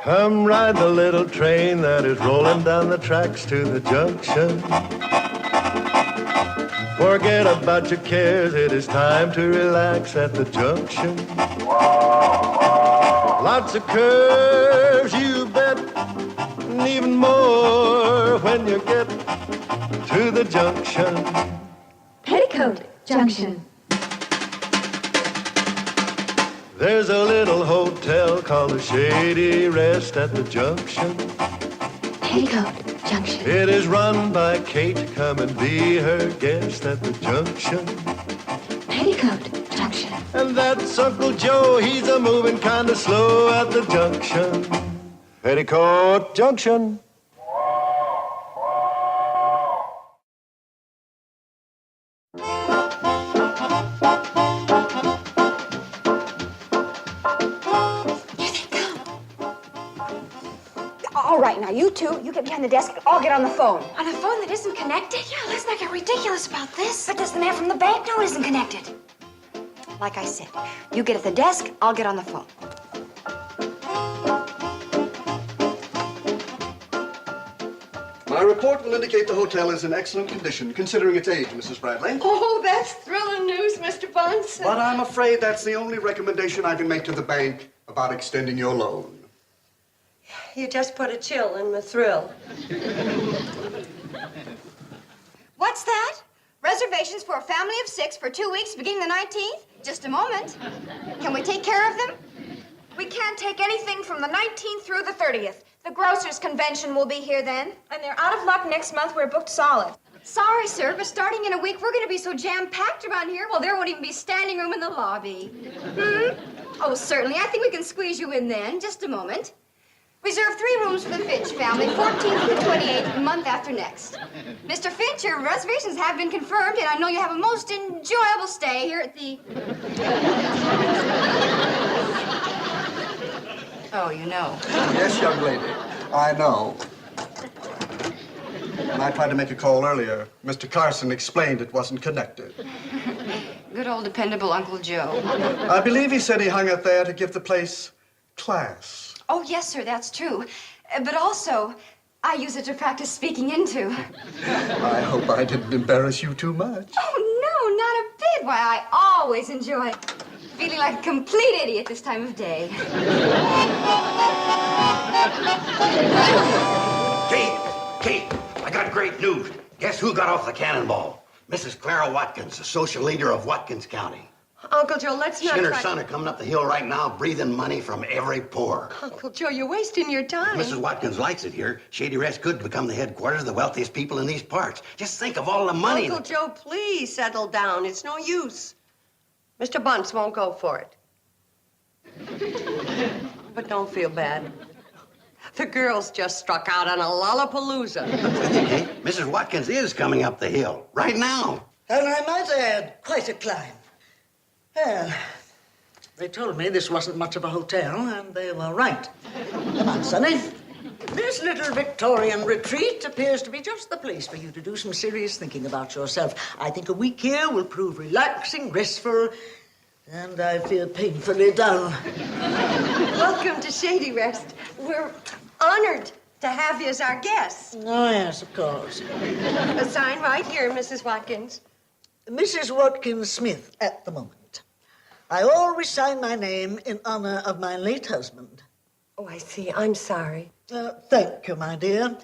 Come ride the little train that is rolling down the tracks to the junction. Forget about your cares, it is time to relax at the junction. Lots of curves, you bet, and even more when you get to the junction. Petticoat Junction. There's a little hotel called the Shady Rest at the junction. Petticoat Junction. It is run by Kate. Come and be her guest at the junction. Petticoat Junction. And that's Uncle Joe. He's a moving kind of slow at the junction. Petticoat Junction. All right, now you two, you get behind the desk and I'll get on the phone. On a phone that isn't connected? Yeah, let's not get ridiculous about this. But does the man from the bank know it isn't connected? Like I said, you get at the desk, I'll get on the phone. My report will indicate the hotel is in excellent condition, considering its age, Mrs. Bradley. Oh, that's thrilling news, Mr. Bunce. But I'm afraid that's the only recommendation I can make to the bank about extending your loan. You just put a chill in the thrill. What's that? Reservations for a family of 6 for 2 weeks beginning the 19th? Just a moment. Can we take care of them? We can't take anything from the 19th through the 30th. The grocers' convention will be here then. And they're out of luck next month. We're booked solid. Sorry, sir, but starting in a week, we're going to be so jam-packed around here, well, there won't even be standing room in the lobby. Oh, certainly. I think we can squeeze you in then. Just a moment. Reserve 3 rooms for the Finch family, 14th to 28th, a month after next. Mr. Finch, your reservations have been confirmed, and I know you have a most enjoyable stay here at the... Oh, you know. Yes, young lady, I know. When I tried to make a call earlier, Mr. Carson explained it wasn't connected. Good old dependable Uncle Joe. I believe he said he hung it there to give the place class. Oh, yes, sir, that's true. But also, I use it to practice speaking into. I hope I didn't embarrass you too much. Oh, no, not a bit. Why, I always enjoy feeling like a complete idiot this time of day. Kate, I got great news. Guess who got off the cannonball? Mrs. Clara Watkins, the social leader of Watkins County. Uncle Joe, let's She not and her try... son are coming up the hill right now, breathing money from every pore. Uncle Joe, you're wasting your time. If Mrs. Watkins likes it here, Shady Rest could become the headquarters of the wealthiest people in these parts. Just think of all the money. Uncle Joe, please settle down. It's no use. Mr. Bunce won't go for it. But don't feel bad. The girls just struck out on a lollapalooza. Okay, Mrs. Watkins is coming up the hill right now. And I might add, quite a climb. Well, they told me this wasn't much of a hotel, and they were right. Come on, Sonny. This little Victorian retreat appears to be just the place for you to do some serious thinking about yourself. I think a week here will prove relaxing, restful, and I feel painfully dull. Welcome to Shady Rest. We're honored to have you as our guests. Oh, yes, of course. A sign right here, Mrs. Watkins. Mrs. Watkins Smith at the moment. I always sign my name in honor of my late husband. Oh, I see. I'm sorry. Thank you, my dear.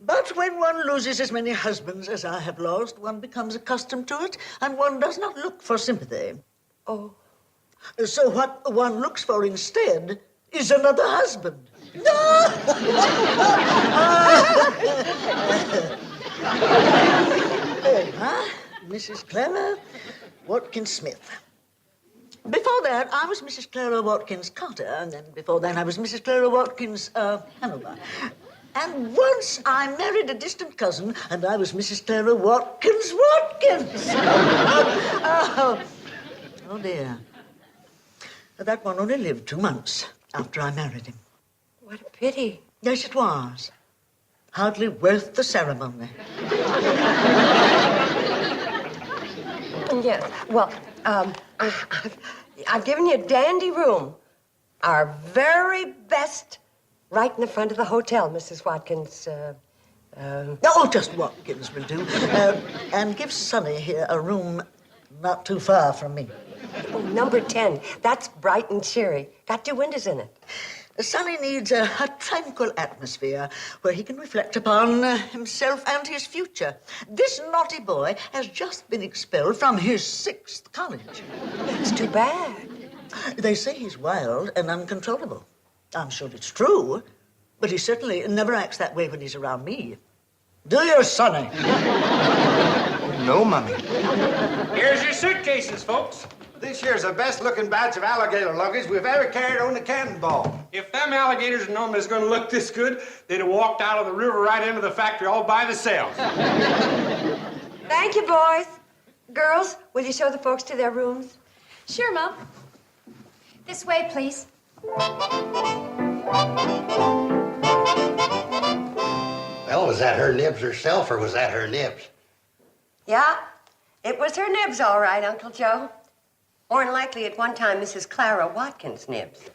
But when one loses as many husbands as I have lost, one becomes accustomed to it, and one does not look for sympathy. Oh. So what one looks for instead is another husband. Mrs. Clara Watkins Smith. Before that, I was Mrs. Clara Watkins Carter, and then before that, I was Mrs. Clara Watkins Hanover. And once I married a distant cousin, and I was Mrs. Clara Watkins Watkins. Oh, dear. That one only lived 2 months after I married him. What a pity. Yes, it was. Hardly worth the ceremony. Yeah, well, I've given you a dandy room. Our very best Right in the front of the hotel, Mrs. Watkins. Oh, just Watkins will do. And give Sonny here a room not too far from me. Oh, number 10. That's bright and cheery. Got 2 windows in it. Sonny needs a tranquil atmosphere where he can reflect upon himself and his future. This naughty boy has just been expelled from his 6th college. It's too bad. They say he's wild and uncontrollable. I'm sure it's true, but he certainly never acts that way when he's around me. Do you, Sonny? No, Mummy. Here's your suitcases, folks. This here's the best-looking batch of alligator luggage we've ever carried on the cannonball. If them alligators had known it was going to look this good, they'd have walked out of the river right into the factory all by themselves. Thank you, boys. Girls, will you show the folks to their rooms? Sure, Mom. This way, please. Well, was that her nibs herself, or was that her nibs? Yeah, it was her nibs, all right, Uncle Joe. More than likely, at one time, Mrs. Clara Watkins' nibs.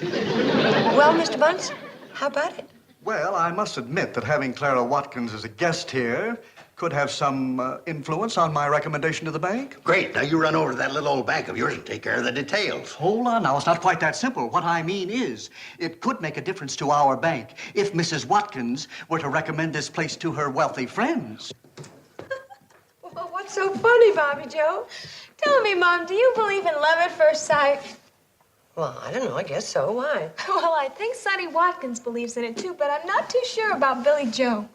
Well, Mr. Bunce, how about it? Well, I must admit that having Clara Watkins as a guest here could have some influence on my recommendation to the bank. Great. Now you run over to that little old bank of yours and take care of the details. Hold on now, it's not quite that simple. What I mean is, it could make a difference to our bank if Mrs. Watkins were to recommend this place to her wealthy friends. Well, what's so funny, Bobby Joe? Tell me, Mom, do you believe in love at first sight? Well, I don't know. I guess so. Why? Well, I think Sonny Watkins believes in it, too, but I'm not too sure about Billy Joe.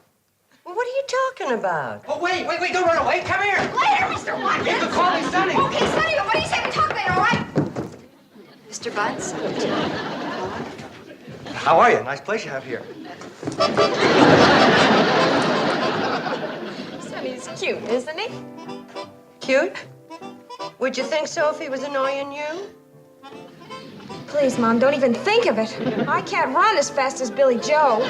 Well, what are you talking about? Oh, wait, don't run away. Come here. Later, Mr. Watkins. You can call me Sonny. Okay, Sonny, what do you say we talk later, all right? Mr. Bunce? How are you? Nice place you have here. Sonny's cute, isn't he? Cute? Would you think so if he was annoying you? Please, Mom, don't even think of it. I can't run as fast as Billy Joe.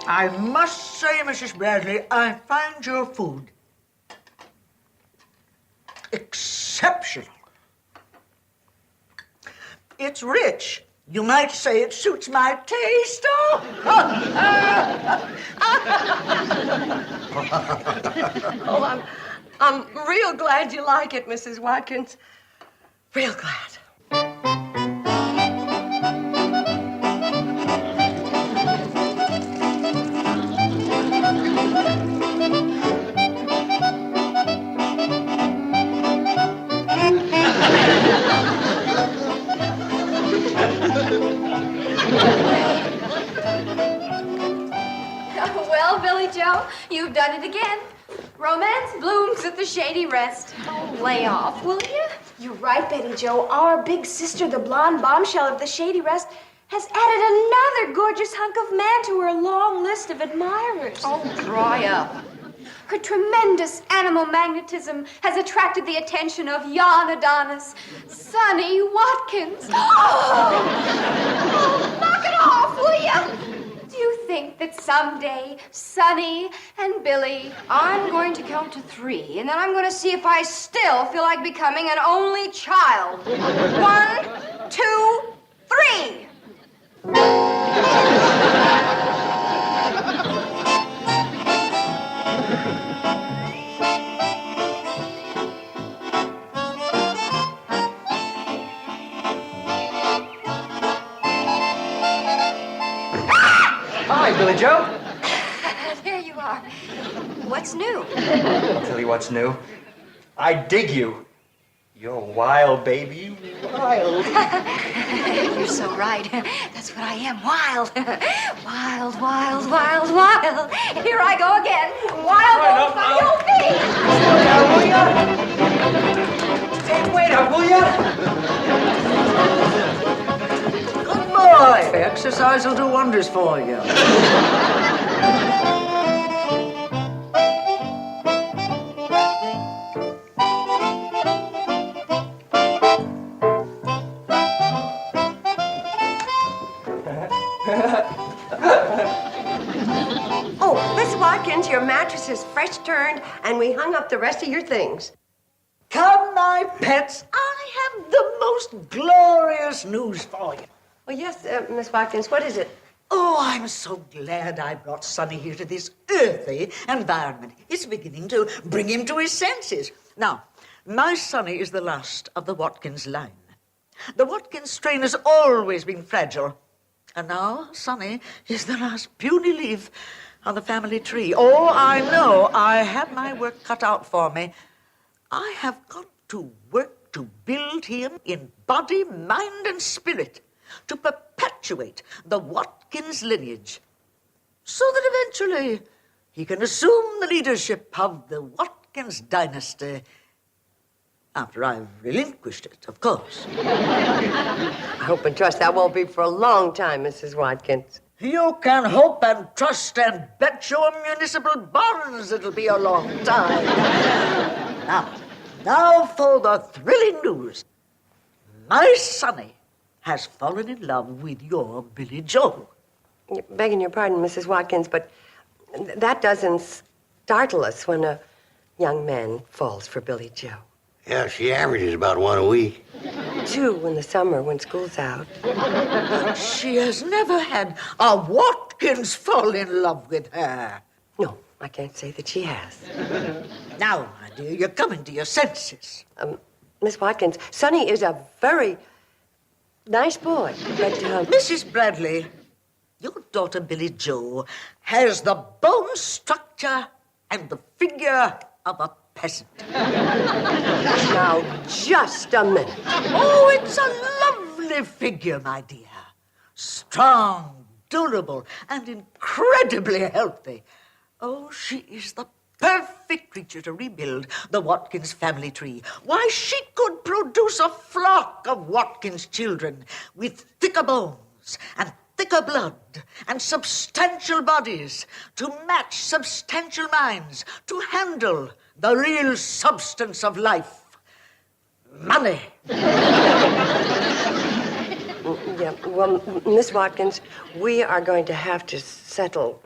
I must say, Mrs. Bradley, I find your food exceptional. It's rich. You might say it suits my taste. Oh, I'm real glad you like it, Mrs. Watkins. Real glad. Well, Billy Joe, you've done it again. Romance blooms at the Shady Rest. Oh, lay off, will you? You're right, Betty Joe. Our big sister, the blonde bombshell of the Shady Rest, has added another gorgeous hunk of man to her long list of admirers. Oh, dry up. Her tremendous animal magnetism has attracted the attention of yon Adonis, Sonny Watkins. Oh, knock it off, will you? Do you think that someday Sonny and Billy, I'm going to count to 3, and then I'm going to see if I still feel like becoming an only child. 1, 2, 3. Hi, Billy Joe. There you are. What's new? I'll tell you what's new. I dig you. You're wild, baby. Wild. You're so right. That's what I am. Wild. Wild, wild, wild, wild. Here I go again. Wild old Wait up, will ya? Good boy. Exercise will do wonders for you. cushions, your mattress is fresh turned, and we hung up the rest of your things. Come, my pets, I have the most glorious news for you. Well, yes, Miss Watkins, what is it? Oh, I'm so glad I brought Sonny here to this earthy environment. It's beginning to bring him to his senses. Now, my Sonny is the last of the Watkins line. The Watkins strain has always been fragile. And now Sonny is the last puny leaf on the family tree. Oh, I know I have my work cut out for me. I have got to work to build him in body, mind, and spirit, to perpetuate the Watkins lineage, so that eventually he can assume the leadership of the Watkins dynasty, after I've relinquished it, of course. I hope and trust that won't be for a long time, Mrs. Watkins. You can hope and trust and bet your municipal bonds it'll be a long time. Now for the thrilling news. My Sonny has fallen in love with your Billy Joe. Begging your pardon, Mrs. Watkins, but that doesn't startle us when a young man falls for Billy Joe. Yeah, she averages about one a week. 2 in the summer when school's out. But she has never had a Watkins fall in love with her. No, I can't say that she has. Now, my dear, you're coming to your senses. Miss Watkins, Sonny is a very nice boy, but... Mrs. Bradley, your daughter Billy Joe has the bone structure and the figure of a peasant. Now, just a minute. Oh, it's a lovely figure, my dear. Strong, durable, and incredibly healthy. Oh, she is the perfect creature to rebuild the Watkins family tree. Why, she could produce a flock of Watkins children with thicker bones and thicker blood and substantial bodies to match substantial minds, to handle the real substance of life. Money. Yeah, well, Miss Watkins, we are going to have to settle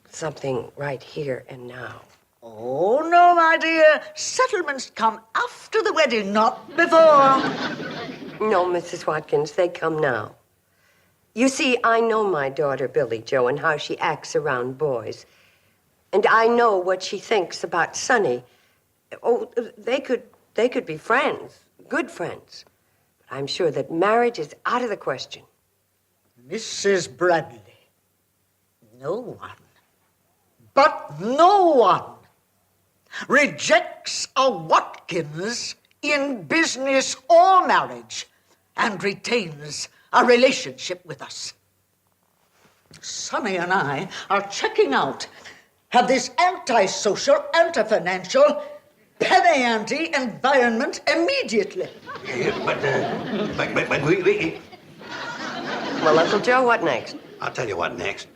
something right here and now. Oh, no, my dear. Settlements come after the wedding, not before. No, Mrs. Watkins, they come now. You see, I know my daughter, Billy Joe, and how she acts around boys. And I know what she thinks about Sonny. Oh, they could be friends, good friends. But I'm sure that marriage is out of the question. Mrs. Bradley, no one, but no one, rejects a Watkins in business or marriage and retains a relationship with us. Sonny and I are checking out of this antisocial, anti-financial, penny-ante environment immediately. But we... Well, Uncle Joe, what next? I'll tell you what next.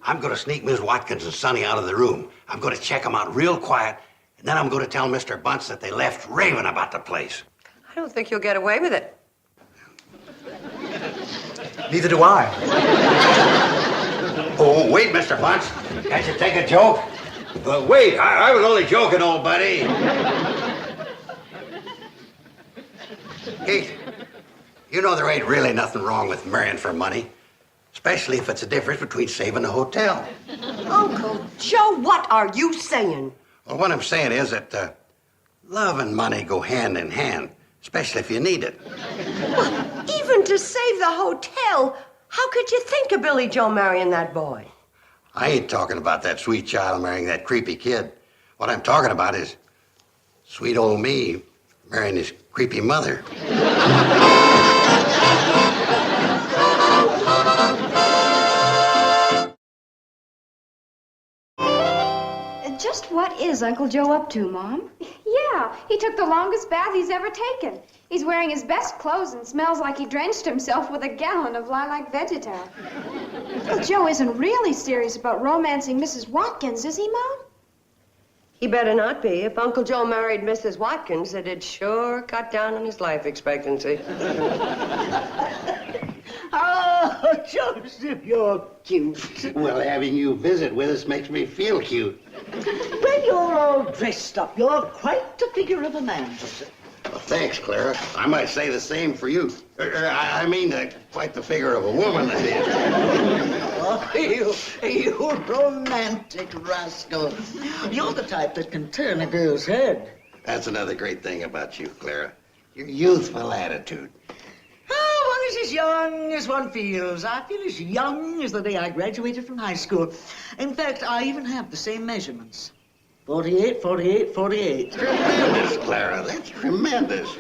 I'm going to sneak Miss Watkins and Sonny out of the room. I'm going to check them out real quiet, and then I'm going to tell Mr. Bunce that they left raving about the place. I don't think you'll get away with it. Neither do I. Oh, wait, Mr. Bunce. Can't you take a joke? Wait, I was only joking, old buddy. Kate, you know there ain't really nothing wrong with marrying for money, especially if it's a difference between saving a hotel. Uncle Joe, what are you saying? Well, what I'm saying is that love and money go hand in hand, especially if you need it. Well, even to save the hotel, how could you think of Billy Joe marrying that boy? I ain't talking about that sweet child marrying that creepy kid. What I'm talking about is sweet old me marrying his creepy mother. Just what is Uncle Joe up to, Mom? Yeah, he took the longest bath he's ever taken. He's wearing his best clothes and smells like he drenched himself with a gallon of lilac vegetal. Uncle Joe isn't really serious about romancing Mrs. Watkins, is he, Mom? He better not be. If Uncle Joe married Mrs. Watkins, it'd sure cut down on his life expectancy. Oh, Joseph, you're cute. Well, having you visit with us makes me feel cute. When you're all dressed up, you're quite a figure of a man, Joseph. Well, thanks, Clara. I might say the same for you. I mean, quite the figure of a woman, that is. Oh, you romantic rascal. You're the type that can turn a girl's head. That's another great thing about you, Clara. Your youthful attitude. Oh, one is as young as one feels. I feel as young as the day I graduated from high school. In fact, I even have the same measurements. 48, 48, 48. Tremendous, Clara. That's tremendous.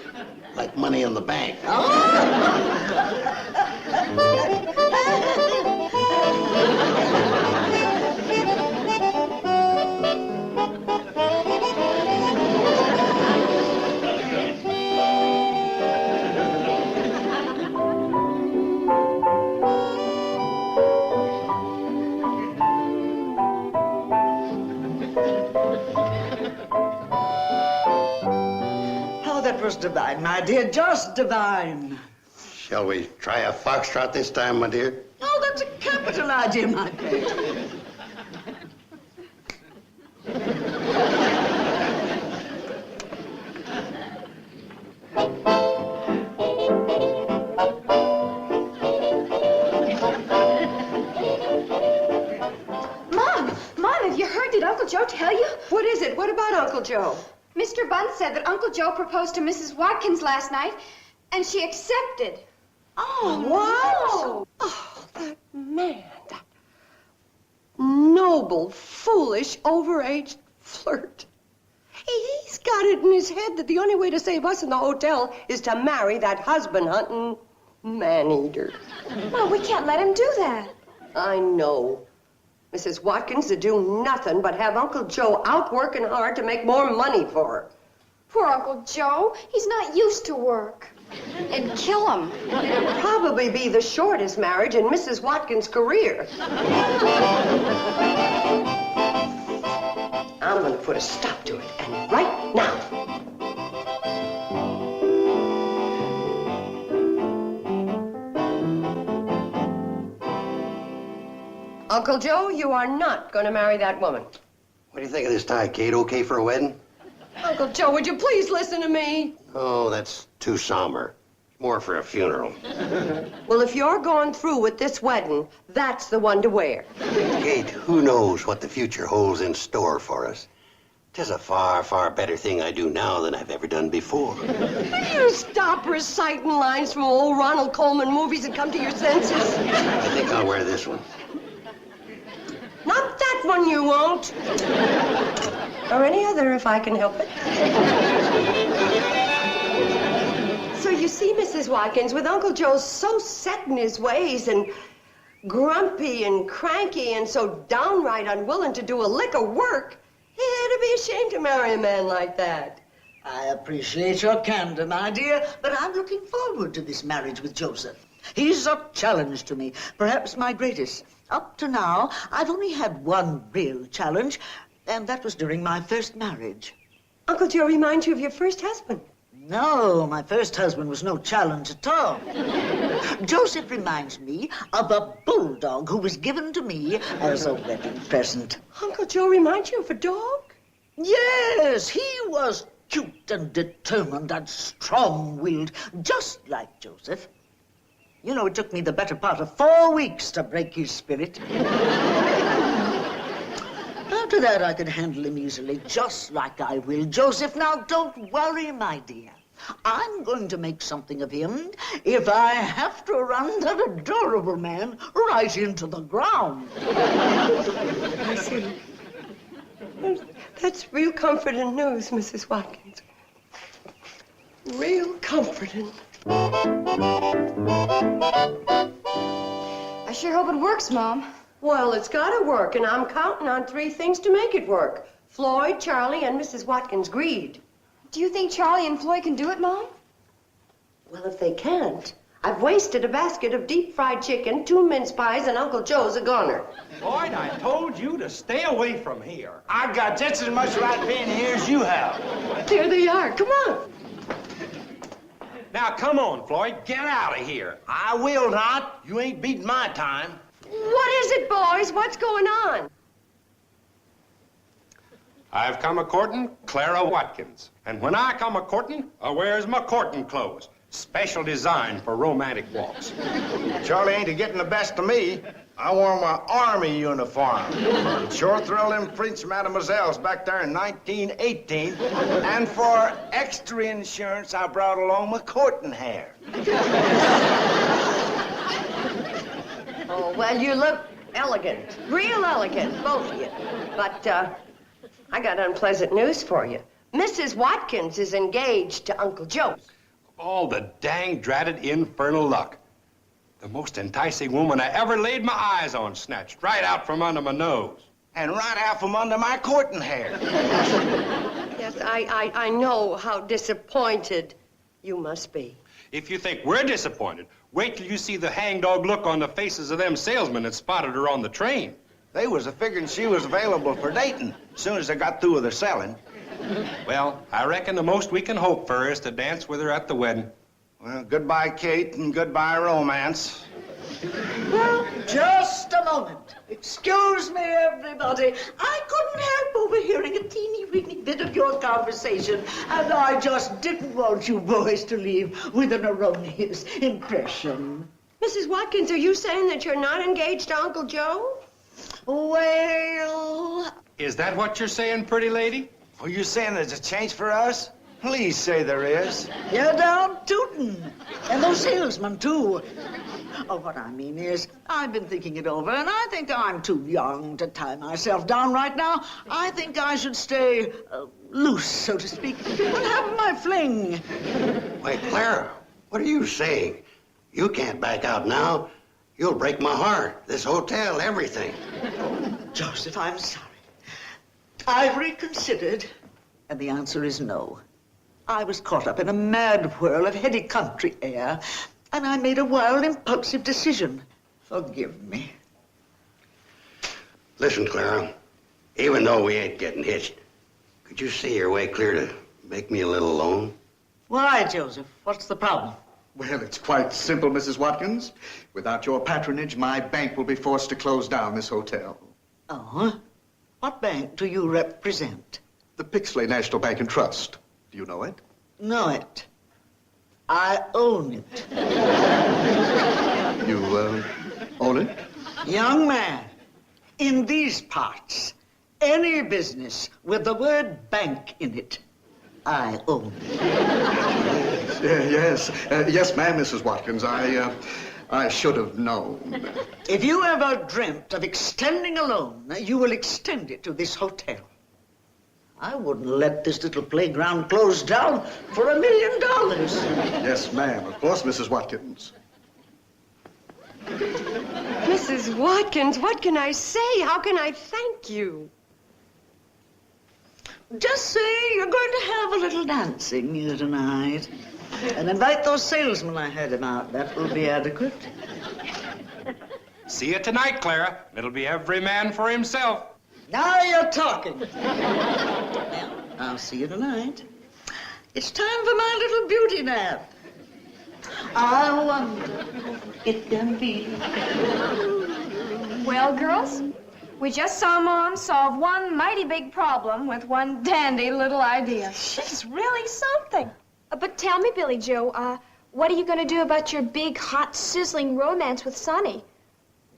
Like money in the bank. That was divine, my dear, just divine. Shall we try a foxtrot this time, my dear? Oh, that's a capital idea, my pet. Mom, have you heard? Did Uncle Joe tell you? What is it? What about Uncle Joe? Mr. Bunce said that Uncle Joe proposed to Mrs. Watkins last night, and she accepted. Oh, wow. Oh, that man, that noble, foolish, overaged flirt. He's got it in his head that the only way to save us in the hotel is to marry that husband-hunting man-eater. Well, we can't let him do that. I know. Mrs. Watkins to do nothing but have Uncle Joe out working hard to make more money for her. Poor Uncle Joe. He's not used to work. It'd kill him. It'd probably be the shortest marriage in Mrs. Watkins' career. I'm going to put a stop to it, and right now. Uncle Joe, you are not going to marry that woman. What do you think of this tie, Kate? Okay for a wedding? Uncle Joe, would you please listen to me? Oh, that's too somber. More for a funeral. Well, if you're going through with this wedding, that's the one to wear. Kate, who knows what the future holds in store for us? 'Tis a far, far better thing I do now than I've ever done before. You stop reciting lines from old Ronald Colman movies and come to your senses. I think I'll wear this one. Not that one, you won't. Or any other, if I can help it. So you see, Mrs. Watkins, with Uncle Joe so set in his ways and grumpy and cranky and so downright unwilling to do a lick of work, it'd be a shame to marry a man like that. I appreciate your candor, my dear, but I'm looking forward to this marriage with Joseph. He's a challenge to me, perhaps my greatest. Up to now, I've only had one real challenge, and that was during my first marriage. Uncle Joe reminds you of your first husband. No, my first husband was no challenge at all. Joseph reminds me of a bulldog who was given to me as a wedding present. Uncle Joe reminds you of a dog? Yes, he was cute and determined and strong-willed, just like Joseph. You know, it took me the better part of 4 weeks to break his spirit. After that, I could handle him easily, just like I will Joseph. Now, don't worry, my dear. I'm going to make something of him if I have to run that adorable man right into the ground. I see. That's real comforting news, Mrs. Watkins. Real comforting. I sure hope it works, Mom. Well, it's got to work, and I'm counting on 3 things to make it work. Floyd, Charlie, and Mrs. Watkins' greed. Do you think Charlie and Floyd can do it, Mom? Well, if they can't, I've wasted a basket of deep-fried chicken, 2 mince pies, and Uncle Joe's a goner. Floyd, I told you to stay away from here. I've got just as much right being here as you have. There they are. Come on. Now, come on, Floyd. Get out of here. I will not. You ain't beating my time. What is it, boys? What's going on? I've come a-courtin' Clara Watkins. And when I come a-courtin', I wears my courtin' clothes. Special design for romantic walks. Charlie ain't a-getting the best of me. I wore my army uniform. It sure thrilled them French mademoiselles back there in 1918. And for extra insurance, I brought along my courting hair. Oh, well, you look elegant. Real elegant, both of you. But, I got unpleasant news for you. Mrs. Watkins is engaged to Uncle Joe. All the dang dratted infernal luck. The most enticing woman I ever laid my eyes on snatched right out from under my nose. And right out from under my courting hair. Yes, I know how disappointed you must be. If you think we're disappointed, wait till you see the hangdog look on the faces of them salesmen that spotted her on the train. They was a-figuring she was available for dating as soon as they got through with her selling. Well, I reckon the most we can hope for is to dance with her at the wedding. Well, goodbye, Kate, and goodbye, romance. Well, just a moment. Excuse me, everybody. I couldn't help overhearing a teeny-weeny bit of your conversation, and I just didn't want you boys to leave with an erroneous impression. Mrs. Watkins, are you saying that you're not engaged to Uncle Joe? Well... Is that what you're saying, pretty lady? Are you saying there's a change for us? Please say there is. You're down tootin'. And those salesmen, too. Oh, what I mean is, I've been thinking it over, and I think I'm too young to tie myself down right now. I think I should stay loose, so to speak, and have my fling. Why, Clara, what are you saying? You can't back out now. You'll break my heart. This hotel, everything. Joseph, I'm sorry. I've reconsidered, and the answer is no. I was caught up in a mad whirl of heady country air, and I made a wild, impulsive decision. Forgive me. Listen, Clara, even though we ain't getting hitched, could you see your way clear to make me a little loan? Why, Joseph? What's the problem? Well, it's quite simple, Mrs. Watkins. Without your patronage, my bank will be forced to close down this hotel. Oh? What bank do you represent? The Pixley National Bank and Trust. Do you know it? Know it. I own it. You, own it? Young man, in these parts, any business with the word bank in it, I own it. Yes, ma'am, Mrs. Watkins. I should have known. If you ever dreamt of extending a loan, you will extend it to this hotel. I wouldn't let this little playground close down for $1 million. Yes, ma'am. Of course, Mrs. Watkins. Mrs. Watkins, what can I say? How can I thank you? Just say you're going to have a little dancing here tonight. And invite those salesmen I heard about. That will be adequate. See you tonight, Clara. It'll be every man for himself. Now you're talking. Well, I'll see you tonight. It's time for my little beauty nap. I wonder if it can be. Well, girls, we just saw Mom solve one mighty big problem with one dandy little idea. She's really something. But tell me, Billy Joe, what are you going to do about your big, hot, sizzling romance with Sonny?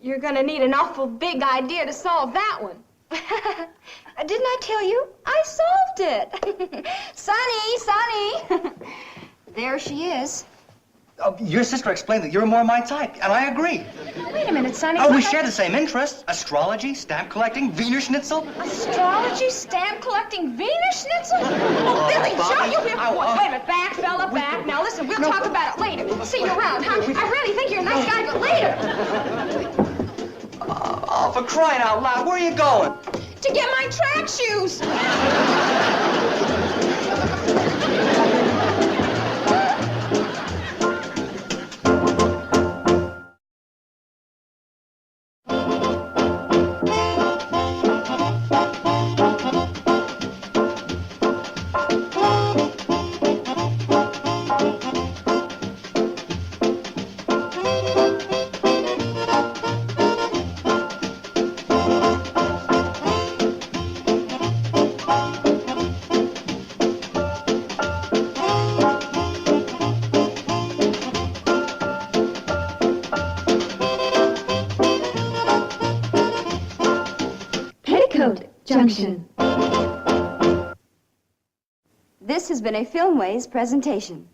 You're going to need an awful big idea to solve that one. Didn't I tell you? I solved it. Sonny! There she is. Oh, your sister explained that you're more my type, and I agree. Wait a minute, Sonny. Oh, we share the same interests. Astrology, stamp collecting, Wiener Schnitzel. Astrology, stamp collecting, Wiener Schnitzel? Oh, Billy Joe, you here for what? Wait a minute, back, fella, back. Now, listen, we'll talk about it later. See you around, huh? I really think you're a nice guy, but later. Oh, for crying out loud, where are you going? To get my track shoes. Junction. This has been a Filmways presentation.